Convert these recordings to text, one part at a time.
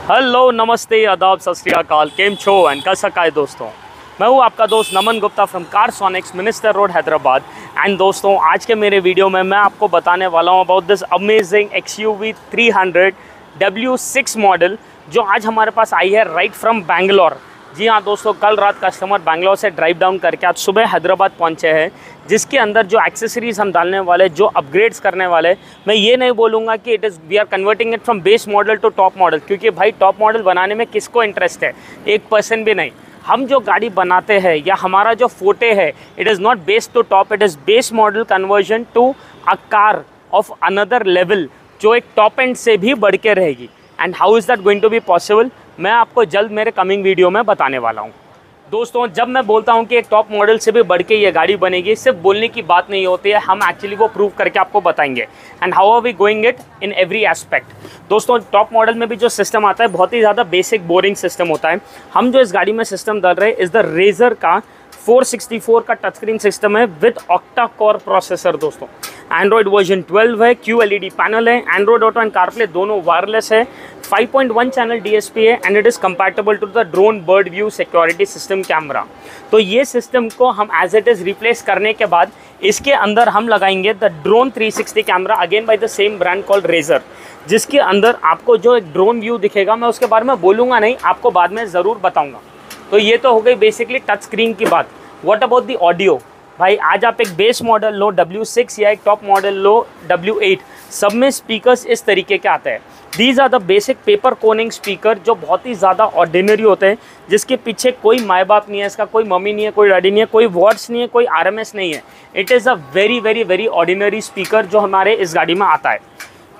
Hello, नमस्ते, आदाब, सत श्री अकाल, केम छो एंड कैसा है दोस्तों। मैं हूं आपका दोस्त Naman Gupta from Carsonics, minister road, Hyderabad. And दोस्तों, आज के मेरे वीडियो में मैं आपको बताने वाला हूं about this amazing XUV 300 W6 model जो आज हमारे पास आई है राइट फ्रॉम बैंगलोर। जी हाँ दोस्तों, कल रात कस्टमर बैंगलोर से ड्राइव डाउन करके आज सुबह हैदराबाद पहुंचे हैं, जिसके अंदर जो एक्सेसरीज हम डालने वाले, जो अपग्रेड्स करने वाले, मैं ये नहीं बोलूँगा कि we are converting it from base model to top model, क्योंकि भाई टॉप मॉडल बनाने में किसको इंटरेस्ट है, 1% भी नहीं। हम जो गाड़ी बनाते हैं या हमारा जो फोटे है, it is not base to top, it is base model conversion to a car of another level, जो एक टॉप एंड से भी बढ़ के रहेगी। And how is that going to be possible, मैं आपको जल्द मेरे कमिंग वीडियो में बताने वाला हूँ। दोस्तों, जब मैं बोलता हूँ कि एक टॉप मॉडल से भी बढ़ के ये गाड़ी बनेगी, सिर्फ बोलने की बात नहीं होती है, हम एक्चुअली वो प्रूव करके आपको बताएंगे। And how are we going it in every aspect. दोस्तों, टॉप मॉडल में भी जो सिस्टम आता है बहुत ही ज़्यादा बेसिक बोरिंग सिस्टम होता है। हम जो इस गाड़ी में सिस्टम डाल रहे हैं इज़ द रेजर का 464 का टच स्क्रीन सिस्टम है विद ऑक्टा कोर प्रोसेसर। दोस्तों, एंड्रॉयड वर्जन 12 है, QLED पैनल है, एंड्रॉयड ऑटो एंड कारप्ले दोनों वायरलेस है, 5.1 चैनल DSP है and it is compatible to the drone bird view security system camera. तो ये सिस्टम को हम एज इट इज़ रिप्लेस करने के बाद इसके अंदर हम लगाएंगे the drone 360 camera, again by the same brand called Razer, जिसके अंदर आपको जो एक ड्रोन व्यू दिखेगा, मैं उसके बारे में बोलूँगा नहीं, आपको बाद में ज़रूर बताऊँगा। तो ये तो हो गई बेसिकली टच स्क्रीन की बात। What about the audio. भाई, आज आप एक बेस मॉडल लो W6 या एक टॉप मॉडल लो W8, सब में स्पीकर्स इस तरीके के आते हैं। These are the basic paper coning speaker, जो बहुत ही ज़्यादा ऑर्डिनरी होते हैं, जिसके पीछे कोई माँ बाप नहीं है, इसका कोई मम्मी नहीं है, कोई डैडी नहीं है, कोई वॉट्स नहीं है, कोई RMS नहीं है। It is a very very very ordinary speaker जो हमारे इस गाड़ी में आता है।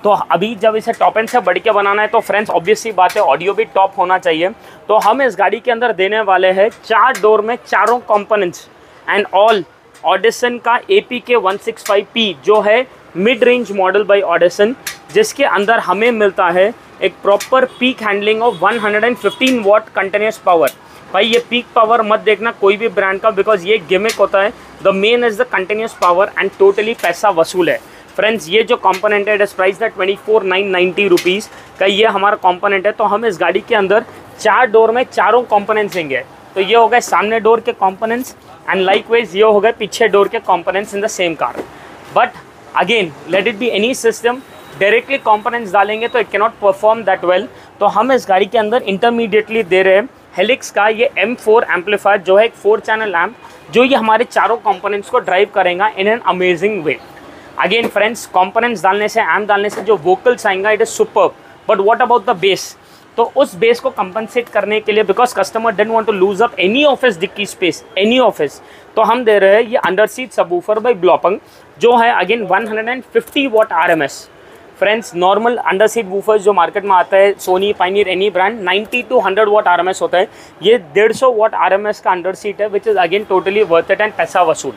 तो अभी जब इसे टॉप एंड से बढ़ के बनाना है तो फ्रेंड्स ऑब्वियस सी बात है, ऑडियो भी टॉप होना चाहिए। तो हम इस गाड़ी के अंदर देने वाले हैं 4 डोर में चारों कंपोनेंट्स एंड ऑल ऑडिसन का APK 165P, जो है mid range model by Audison, जिसके अंदर हमें मिलता है एक proper peak handling of 115 what continuous power. भाई, ये पीक पावर मत देखना कोई भी ब्रांड का, बिकॉज ये गिमिक होता है। The main is the continuous power and totally पैसा वसूल है। फ्रेंड्स, ये जो कंपोनेंट है it is price the 24,990 rupees का ये हमारा कंपोनेंट है। तो हम इस गाड़ी के अंदर 4 डोर में चारों कंपोनेंट्स देंगे। तो ये हो गए सामने डोर के कंपोनेंट्स एंड लाइकवाइज ये हो गए पीछे डोर के components in the same car. But again, let it be any system, directly components डालेंगे तो it cannot perform that well. तो हम इस गाड़ी के अंदर इंटरमीडिएटली दे रहे हैं हेलिक्स का ये M4 एम्पलीफायर, जो है एक 4 चैनल लैम्प, जो ये हमारे चारों कंपोनेंट्स को ड्राइव करेगा in an amazing way. Again friends, components डालने से, एम्प डालने से जो वोकल्स आएंगे it is superb. But what about the bass. तो उस बेस को कंपनसेट करने के लिए, because customer don't want to lose up any office dickey space, any office, तो हम दे रहे हैं ये under seat subwoofer by Blaupunkt, जो है again 150 watt RMS। Friends, normal under seat woofers जो मार्केट में आता है, Sony, Pioneer, any brand, 90 to 100 watt RMS होता है। ये 150 वॉट RMS का अंडर सीट है, which is again totally worth it and पैसा वसूल।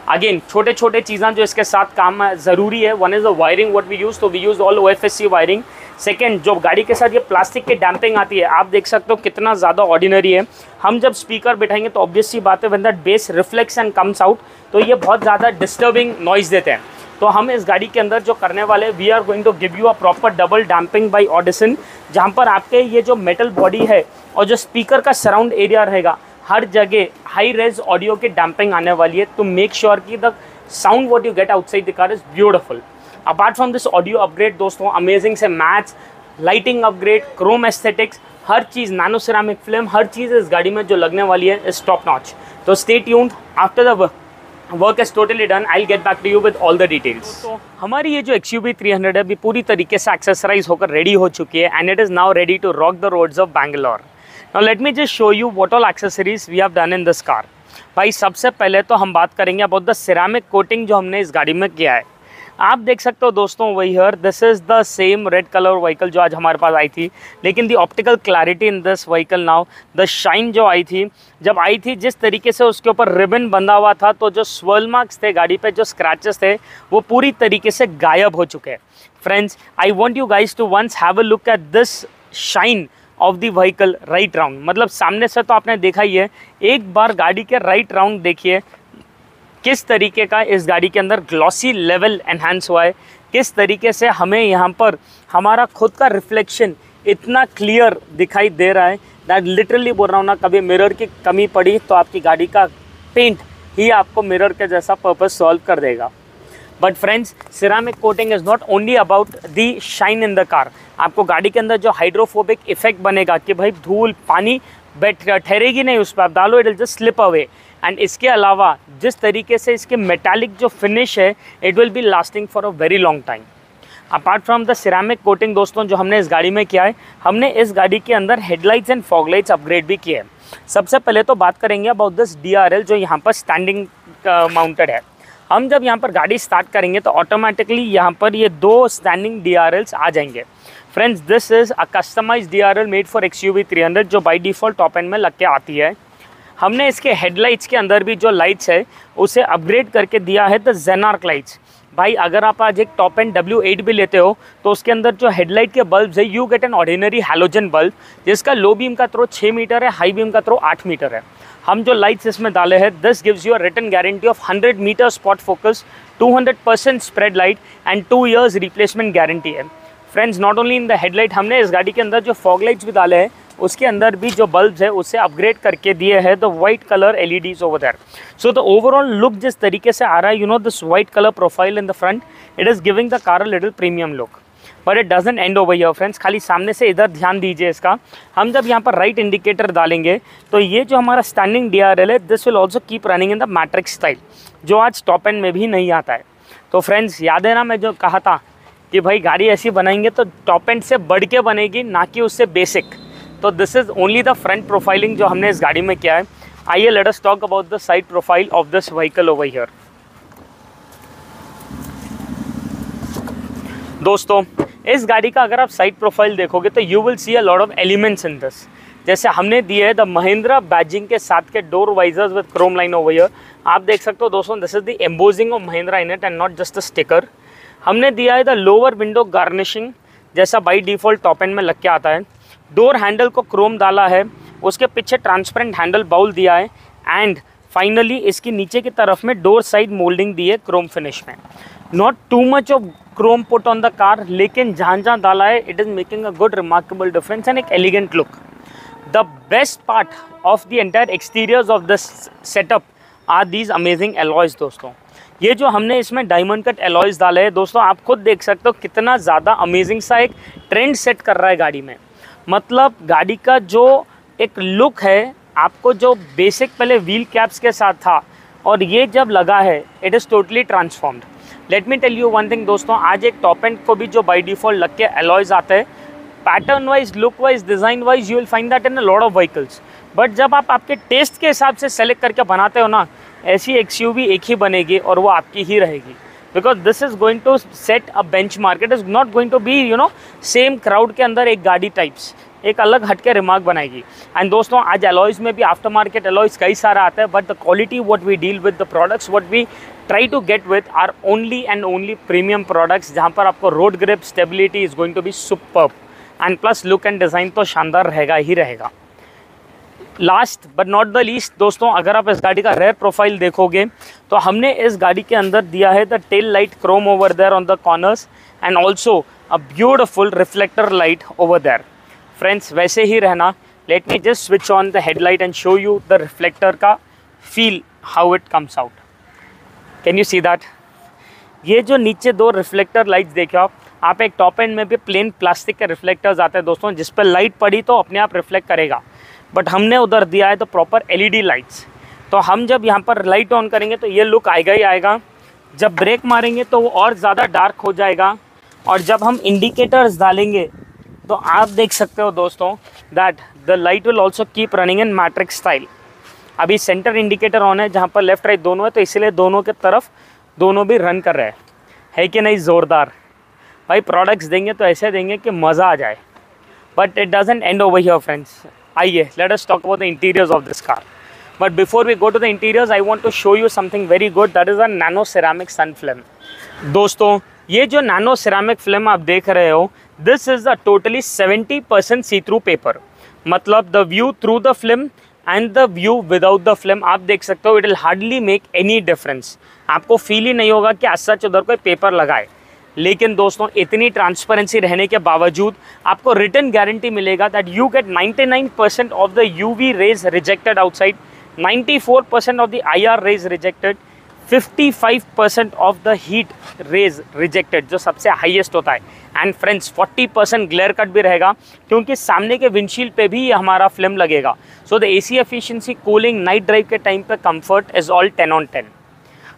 अगेन, छोटे छोटे चीज़ें जो इसके साथ काम ज़रूरी है, one is the wiring what we use, तो we use all OFSC wiring. Second, जो गाड़ी के साथ ये प्लास्टिक की डैम्पिंग आती है, आप देख सकते हो कितना ज़्यादा ऑर्डिनरी है। हम जब स्पीकर बिठाएंगे तो ऑब्वियस सी बात है, when that base reflex and comes out, तो ये बहुत ज़्यादा डिस्टर्बिंग नॉइज़ देते हैं। तो हम इस गाड़ी के अंदर जो करने वाले, we are going to give you a proper double damping by Audison, जहाँ पर आपके ये जो मेटल बॉडी है और जो स्पीकर का सराउंड एरिया रहेगा, हर जगह हाई रेज ऑडियो की डैम्पिंग आने वाली है, टू मेक श्योर कि the sound what you get outside the car is beautiful. Apart from this audio upgrade दोस्तों, अमेजिंग से mats, lighting upgrade, chrome aesthetics, हर चीज़, नैनो सिरामिक फिल्म, हर चीज़ इस गाड़ी में जो लगने वाली है इज टॉप नॉच। तो stay tuned, after the work is totally done, I will get back to you with all the details. तो हमारी ये जो XUV 300 है अभी पूरी तरीके से एक्सेसराइज होकर रेडी हो चुकी है and it is now ready to rock the roads of Bangalore. Now let me just show you what all accessories we have done in this car. भाई, सबसे पहले तो हम बात करेंगे अबाउट द सिरामिक कोटिंग जो हमने इस गाड़ी में किया है। आप देख सकते हो दोस्तों, वही here, this is the same red colour vehicle जो आज हमारे पास आई थी, लेकिन the optical clarity in this vehicle now, the shine जो आई थी, जब आई थी जिस तरीके से उसके ऊपर रिबन बंधा हुआ था, तो जो स्वर्ल मार्क्स थे गाड़ी पे, जो स्क्रैचेस थे, वो पूरी तरीके से गायब हो चुके हैं। Friends, I want you guys to once have a look at this shine of the vehicle right round. मतलब सामने से तो आपने देखा ही है, एक बार गाड़ी के राइट राउंड देखिए किस तरीके का इस गाड़ी के अंदर ग्लॉसी लेवल एनहांस हुआ है, किस तरीके से हमें यहाँ पर हमारा खुद का रिफ्लेक्शन इतना क्लियर दिखाई दे रहा है दैट लिटरली बोल रहा हूँ ना, कभी मिरर की कमी पड़ी तो आपकी गाड़ी का पेंट ही आपको मिरर के जैसा पर्पस सॉल्व कर देगा। But friends, ceramic coating is not only about the shine in the car. आपको गाड़ी के अंदर जो हाइड्रोफोबिक इफेक्ट बनेगा कि भाई धूल पानी ठहरेगी नहीं उस पर, आप डालो it will just slip away. And इसके अलावा जिस तरीके से इसके मेटालिक जो फिनिश है, it will be lasting for a very long time. Apart from the ceramic coating दोस्तों, जो हमने इस गाड़ी में किया है, हमने इस गाड़ी के अंदर headlights and fog lights upgrade भी किए हैं। सबसे पहले तो बात करेंगे अबाउट दिस DRL जो यहाँ पर स्टैंडिंग माउंटेड है। हम जब यहाँ पर गाड़ी स्टार्ट करेंगे तो ऑटोमेटिकली यहाँ पर ये 2 स्टैंडिंग DRLs आ जाएंगे। Friends, this is a customized DRL made for XUV 300 जो बाई डिफ़ॉल्ट टॉप एंड में लग के आती है। हमने इसके हेडलाइट्स के अंदर भी जो लाइट्स है उसे अपग्रेड करके दिया है द जेनार्क लाइट्स। भाई अगर आप आज एक टॉप एंड W8 भी लेते हो तो उसके अंदर जो हेडलाइट के बल्ब्स है, you get an ordinary halogen bulb जिसका लो बीम का थ्रो 6 मीटर है, हाई बीम का थ्रो 8 मीटर है। हम जो लाइट्स इसमें डाले हैं, this gives you a written guarantee of 100 मीटर spot focus, 200% spread light and 2 years replacement guarantee है। Friends, not only in the headlight, हमने इस गाड़ी के अंदर जो फॉग लाइट्स भी डाले हैं उसके अंदर भी जो बल्ब्स है उसे अपग्रेड करके दिए हैं the white colour LEDs over there. So the overall look जिस तरीके से आ रहा है, you know this white colour profile in the front, it is giving the car a little premium look. But it doesn't end over here friends, खाली सामने से इधर ध्यान दीजिए इसका। हम जब यहाँ पर राइट इंडिकेटर डालेंगे तो ये जो हमारा स्टैंडिंग DRL है, this will also keep running in the matrix style जो आज टॉप एंड में भी नहीं आता है। तो फ्रेंड्स, याद है ना मैं जो कहा था कि भाई गाड़ी ऐसी बनाएंगे तो टॉप एंड से बढ़ के बनेगी, ना कि उससे बेसिक। तो this is only the front profiling जो हमने इस गाड़ी में किया है। आइए let us talk about the side profile of this vehicle over here. दोस्तों, इस गाड़ी का अगर आप साइड प्रोफाइल देखोगे तो you will see a lot of elements in this. जैसे हमने दिए है द महिंद्रा बैजिंग के साथ के door visors with Chrome line over here. आप देख सकते हो दोस्तों, this is the embossing of Mahindra in it and not just a sticker. हमने दिया है द लोअर विंडो गार्निशिंग जैसा बाई डिफ़ॉल्ट टॉप एंड में लग के आता है। डोर हैंडल को क्रोम डाला है, उसके पीछे ट्रांसपेरेंट हैंडल बाउल दिया है एंड फाइनली इसकी नीचे की तरफ में डोर साइड मोल्डिंग दी है क्रोम फिनिश में। Not too much of chrome put on the car, लेकिन जहाँ जहाँ डाला है it is making a good remarkable difference and एक elegant look. The best part of the entire exteriors of this setup are these amazing alloys. दोस्तों, ये जो हमने इसमें डायमंड कट एलॉयज डाले हैं दोस्तों, आप खुद देख सकते हो कितना ज़्यादा अमेजिंग सा एक ट्रेंड सेट कर रहा है गाड़ी में। मतलब गाड़ी का जो एक लुक है, आपको जो बेसिक पहले व्हील कैप्स के साथ था और ये जब लगा है, it is totally transformed. Let me tell you one thing दोस्तों, आज एक टॉप एंड को भी जो बाई डिफ़ॉल्ट लग के एलॉयज आते हैं, pattern wise, look wise, design wise, you will find that in a lot of vehicles. But जब आप आपके टेस्ट के हिसाब से सेलेक्ट करके बनाते हो ना, ऐसी XUV एक ही बनेगी और वो आपकी ही रहेगी। Because this is going to set a benchmark. It is not going to be you know same crowd के अंदर एक गाड़ी टाइप्स, एक अलग हटके रिमार्क बनाएगी। एंड दोस्तों, आज एलॉयज़ में भी आफ्टर मार्केट एलॉयज़ कई सारा आता है, but the quality what we deal with, the products what we try to get with are only and only premium products, जहाँ पर आपको road grip stability is going to be superb and plus look and design तो शानदार रहेगा ही रहेगा। Last but not the least दोस्तों, अगर आप इस गाड़ी का रेयर प्रोफाइल देखोगे तो हमने इस गाड़ी के अंदर दिया है the tail light chrome over there on the corners and also a beautiful reflector light over there. Friends, वैसे ही रहना। Let me just switch on the headlight and show you the reflector का feel, how it comes out. Can you see that? ये जो नीचे 2 reflector lights देखे आप एक टॉप एंड में भी प्लेन प्लास्टिक के रिफ्लेक्टर्स आते हैं दोस्तों, जिस पर लाइट पड़ी तो अपने आप रिफ्लेक्ट करेगा। बट हमने उधर दिया है तो प्रॉपर LED लाइट्स। तो हम जब यहाँ पर लाइट ऑन करेंगे तो ये लुक आएगा ही आएगा। जब ब्रेक मारेंगे तो वो और ज़्यादा डार्क हो जाएगा। और जब हम इंडिकेटर्स डालेंगे तो आप देख सकते हो दोस्तों that the light will also keep running in matrix style. अभी सेंटर इंडिकेटर ऑन है जहाँ पर लेफ्ट राइट दोनों है, तो इसलिए दोनों के तरफ दोनों भी रन कर रहे हैं। है कि नहीं ज़ोरदार? भाई प्रोडक्ट्स देंगे तो ऐसे देंगे कि मज़ा आ जाए। But it doesn't end over here friends. आइए let us talk about the interiors of this car. But before we go to the interiors, I want to show you something very good, that is a nano ceramic sun film. दोस्तों, ये जो nano ceramic film आप देख रहे हो, this is a totally 70% see through paper. मतलब the view through the film and the view without the film, आप देख सकते हो, it will hardly make any difference. आपको फील ही नहीं होगा कि आज सच उधर कोई पेपर लगाए। लेकिन दोस्तों इतनी ट्रांसपेरेंसी रहने के बावजूद आपको रिटर्न गारंटी मिलेगा that you get 99% of the UV rays rejected outside, 94% of the IR rays rejected, 55% of the heat rays rejected जो सबसे हाईएस्ट होता है, एंड फ्रेंड्स 40% ग्लेयर कट भी रहेगा क्योंकि सामने के विंडशील्ड पे भी हमारा फिल्म लगेगा। So the AC efficiency, cooling, night drive के टाइम पे comfort is all 10 on 10।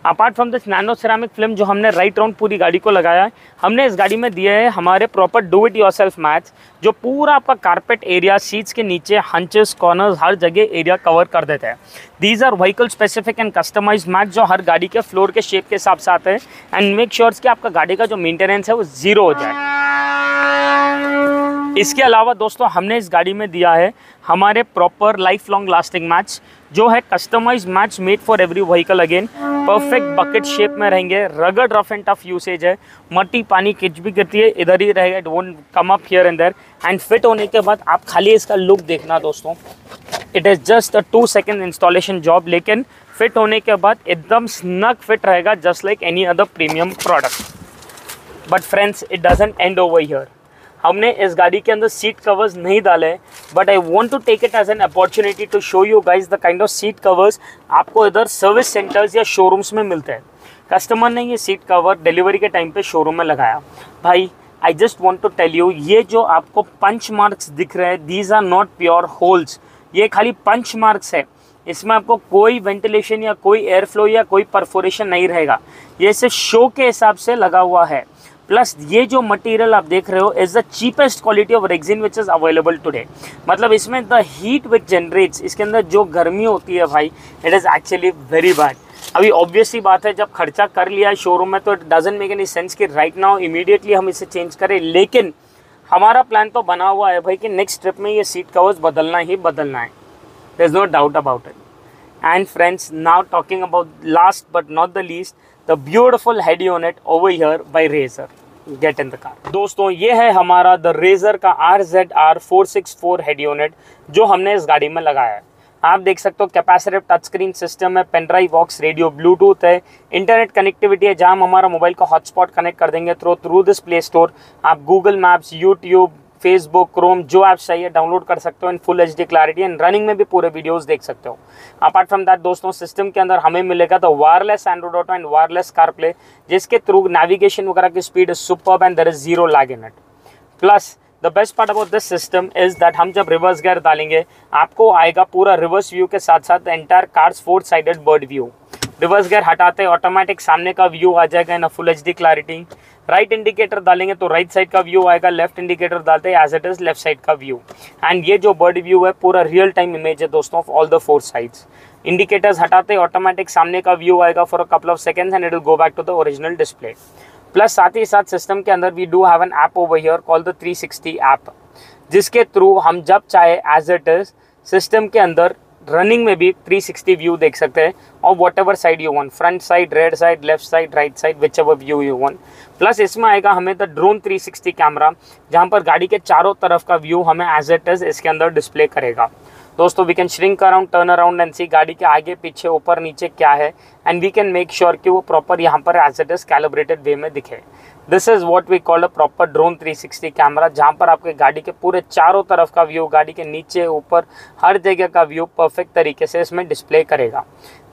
Apart from this nano ceramic film जो हमने राइट राउंड पूरी गाड़ी को लगाया है, हमने इस गाड़ी में दिए है हमारे proper do it yourself mats जो पूरा आपका कारपेट एरिया, सीट्स के नीचे, हंचेस, कॉर्नर्स, हर जगह एरिया कवर कर देते हैं। These are vehicle specific and customized mat जो हर गाड़ी के फ्लोर के शेप के हिसाब से आते हैं एंड मेक श्योर कि आपका गाड़ी का जो मेंटेनेंस है वो जीरो हो जाए। इसके अलावा दोस्तों हमने इस गाड़ी में दिया है हमारे proper life long lasting mats जो है customized mats made for every vehicle. Again perfect bucket shape में रहेंगे, रगड़ रफ एंड टफ यूसेज है, मट्टी पानी किच भी गिरती है इधर ही रहेगा, it won't come up here and there. And fit होने के बाद आप खाली इसका लुक देखना दोस्तों, it is just a 2 second installation job, लेकिन फिट होने के बाद एकदम स्नग फिट रहेगा just like any other premium product. But friends it doesn't end over here. हमने इस गाड़ी के अंदर सीट कवर्स नहीं डाले, but I want to take it as an opportunity to show you guys the kind of seat covers आपको इधर service centres या शोरूम्स में मिलते हैं। कस्टमर ने ये सीट कवर डिलीवरी के टाइम पे शोरूम में लगाया। भाई I just want to tell you, ये जो आपको पंच मार्क्स दिख रहे हैं, these are not pure holes, ये खाली पंच मार्क्स है। इसमें आपको कोई वेंटिलेशन या कोई एयर फ्लो या कोई परफोरेशन नहीं रहेगा, ये सिर्फ शो के हिसाब से लगा हुआ है। प्लस ये जो मटेरियल आप देख रहे हो is the cheapest quality of Rexin which is available today. मतलब इसमें द हीट विच जनरेट्स, इसके अंदर जो गर्मी होती है भाई, it is actually very bad. अभी ऑब्वियसली बात है जब खर्चा कर लिया है शोरूम में तो it doesn't make any sense कि राइट नाउ इमीडिएटली हम इसे चेंज करें, लेकिन हमारा प्लान तो बना हुआ है भाई कि नेक्स्ट ट्रिप में ये सीट कवर्स बदलना ही बदलना है, there is no doubt about it. And friends, now talking about last but not the least, the beautiful head unit over here by Razer. Get in the car. दोस्तों ये है हमारा the Razer का RZR 464 head unit जो हमने इस गाड़ी में लगाया है। आप देख सकते हो कैपेसिटिव टच स्क्रीन सिस्टम है, pen drive, aux radio, Bluetooth है, इंटरनेट कनेक्टिविटी है जहाँ हम हमारा मोबाइल का हॉटस्पॉट कनेक्ट कर देंगे थ्रू दिस प्ले स्टोर। आप Google Maps, YouTube, Facebook, Chrome, जो ऐप्स चाहिए डाउनलोड कर सकते हो in full HD clarity and running में भी पूरे वीडियोस देख सकते हो। अपार्ट फ्रॉम दैट दोस्तों सिस्टम के अंदर हमें मिलेगा the wireless Android Auto and wireless CarPlay जिसके थ्रू नेविगेशन वगैरह की speed is superb and there is zero lag in it. Plus the best part about this system is that हम जब रिवर्स गियर डालेंगे आपको आएगा पूरा रिवर्स व्यू के साथ साथ entire cars 4 sided bird view. Reverse gear हटाते ऑटोमेटिक सामने का व्यू आ जाएगा in full HD clarity. Right indicator डालेंगे तो राइट साइड का व्यू आएगा, लेफ्ट इंडिकेटर डालते हैं as it is left side का व्यू। एंड ये जो बर्ड व्यू है पूरा रियल टाइम इमेज है दोस्तों of all the 4 sides. Indicators हटाते ऑटोमेटिक सामने का व्यू आएगा for a couple of seconds and it will go back to the original display. Plus साथ ही साथ सिस्टम के अंदर we do have an app over here called the 360 app जिसके थ्रू हम जब चाहे एज इट इज सिस्टम के अंदर रनिंग में भी 360 व्यू देख सकते हैं और whatever side you want, front side, rear side, left side, right side, whichever view you want. Plus इसमें आएगा हमें द ड्रोन 360 कैमरा जहां पर गाड़ी के चारों तरफ का व्यू हमें एज इट इज इसके अंदर डिस्प्ले करेगा। दोस्तों we can shrink around, turn around and see गाड़ी के आगे पीछे ऊपर नीचे क्या है and we can make sure कि वो प्रॉपर यहाँ पर as it is calibrated way में दिखे। This is what we call a proper drone 360 camera जहाँ पर आपके गाड़ी के पूरे चारों तरफ का व्यू, गाड़ी के नीचे ऊपर हर जगह का व्यू परफेक्ट तरीके से इसमें डिस्प्ले करेगा।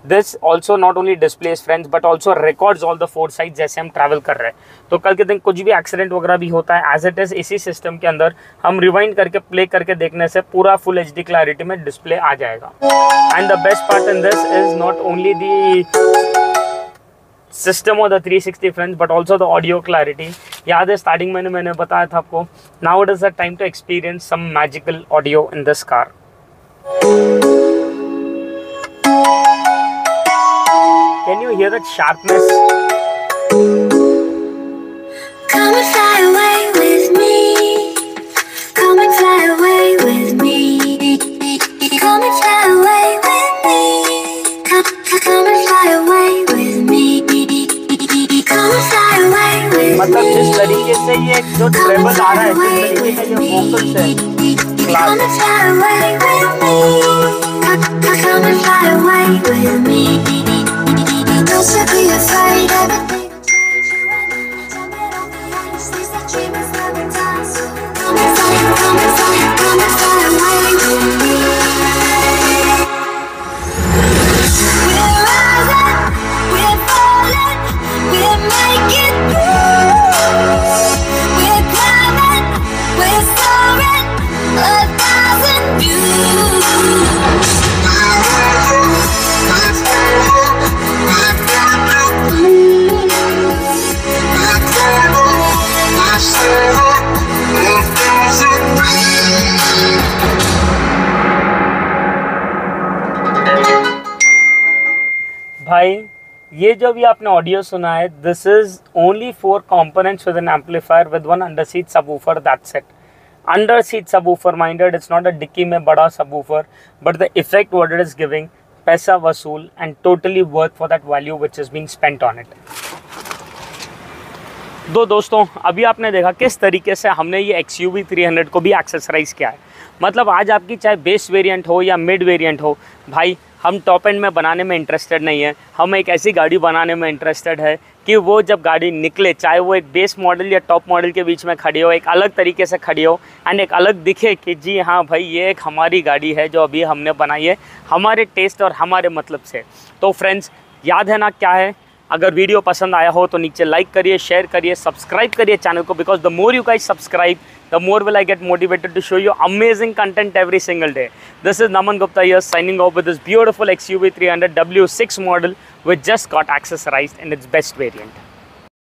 This also not only displace friends but also records all the 4 side जैसे हम ट्रैवल कर रहे हैं। तो कल के दिन कुछ भी एक्सीडेंट वगैरह भी होता है एज इट इज इसी सिस्टम के अंदर हम रिवाइंड करके प्ले करके देखने से पूरा फुल HD क्लैरिटी में डिस्प्ले आ जाएगा। And the best part in this is not only the system और the 360 friends but also the audio clarity. याद है स्टार्टिंग में मैंने बताया था आपको, now it is the time to experience some magical audio in this car. Can you hear that sharpness? Come and fly away with me. Come and fly away with me. Come and fly away with me. Come and fly away with me. Come and fly away with me. मतलब जिस तरीके से ये जो travel आ रहा है, जिस तरीके का ये वोकल्स है, Come and fly away with me. Come and fly away with me. Don't be afraid, everything will change when you ये जो भी आपने ऑडियो सुना है, this is only 4 components with an amplifier with one under seat subwoofer, that's it. Under seat subwoofer minded, it's not a dicky में बड़ा subwoofer, but the effect what it is giving, पैसा वसूल and totally worth for that value which has been spent on it. दोस्तों अभी आपने देखा किस तरीके से हमने ये XUV 300 को भी एक्सेसराइज किया है। मतलब आज आपकी चाहे बेस वेरिएंट हो या मिड वेरिएंट हो, भाई हम टॉप एंड में बनाने में इंटरेस्टेड नहीं है। हम एक ऐसी गाड़ी बनाने में इंटरेस्टेड है कि वो जब गाड़ी निकले, चाहे वो एक बेस मॉडल या टॉप मॉडल के बीच में खड़ी हो, एक अलग तरीके से खड़ी हो एंड एक अलग दिखे कि जी हाँ भाई ये एक हमारी गाड़ी है जो अभी हमने बनाई है हमारे टेस्ट और हमारे मतलब से। तो फ्रेंड्स याद है ना क्या है, अगर वीडियो पसंद आया हो तो नीचे लाइक करिए, शेयर करिए, सब्सक्राइब करिए चैनल को, because the more you guys subscribe the more will I get motivated to show you amazing content every single day. This is Naman Gupta here signing off with this beautiful XUV 300 W6 model which just got accessorized in its best variant.